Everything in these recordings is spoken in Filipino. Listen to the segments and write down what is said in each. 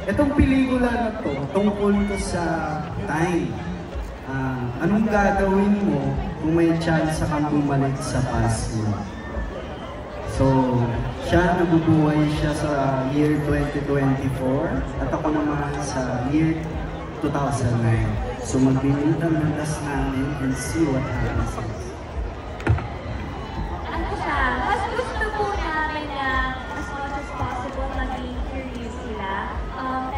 Itong pelikula na to, tungkol to sa time. Anong gagawin mo kung may chance kang bumalik sa past mo? So, nabubuhay siya sa year 2024 at ako naman sa year 2009. So, magbibintang ng das namin and see what happens next. Ano siya? Mas gusto po namin na as much as possible maging curious sila.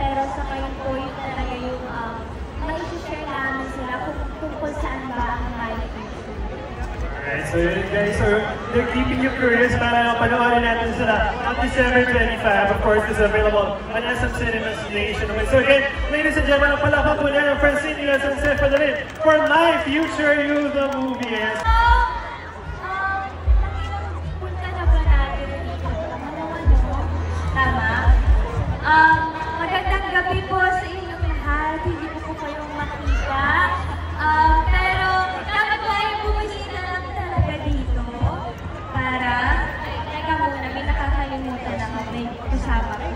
Pero sa kayo po yun talaga yung mai-share namin sila kung saan ba ang my future. Alright, so yun guys, so they're keeping you curious para panoorin natin sila on December 25. Of course, it's available on SM Cinemas nationwide. So again, ladies and gentlemen, ang palakpak po niya ng Francine SNC for My Future You, the movie. Punta na ba natin dito? Tama? Magandang gabi po sa inyong lahat. Hindi ko po kayong makita. Pero dapat po ay bumisita lang talaga dito para, teka muna, may nakakalimutan ako, may kasama ko.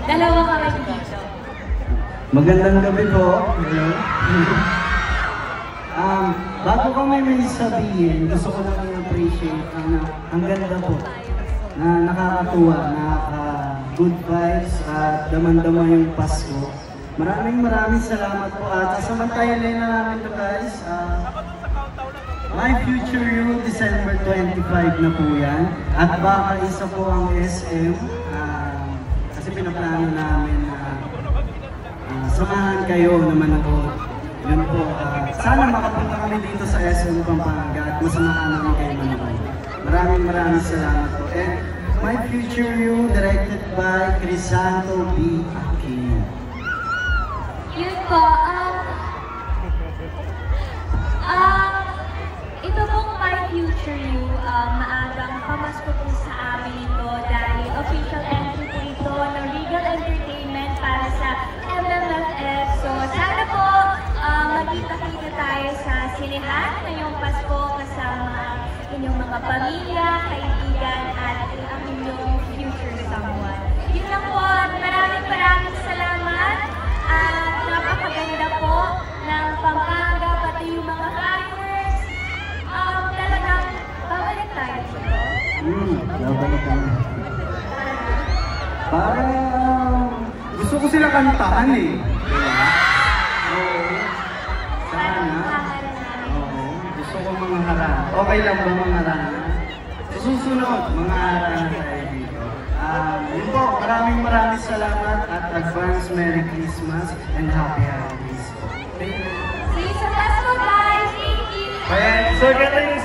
Dalawa kami dito. Magandang gabi po. Hello. Bago kami may sabihin, gusto ko lang i-appreciate ang ganda po na nakakatuwa, good vibes at damang-dama yung Pasko. Maraming salamat po at samantayan na namin ito guys. My Future You, December 25 na po yan. At baka isa po ang SM kasi pinaplano namin na samahan kayo na manood. Yun po, sana makapunta kami dito sa SM Pampanga at masamahan namin kayo manood. Maraming salamat po. And My Future You, directed by Crisanto B. Aquino. Yun po, ito pong My Future You, maagang pamasko po sa amin ito dahil official entry po ito ng Regal Entertainment para sa MMFF. So sana po magkita-kita tayo sa sinehan ngayong Pasko kasama inyong mga pamilya, kaibigan at ang inyong future someone. Yun lang po, maraming salamat at napakaganda po ng Pampanga, pati yung mga fireworks. Talagang babalik tayo dito. Babalik kami. Para gusto ko sila kantaan eh. Gusto ko mga harana. Okay lang ba mga harana? Susunod, mga harana tayo dito. Yun po, maraming salamat at advance Merry Christmas and Happy Holidays. Thank you. See you sa Pasko guys! Thank you! So again, ladies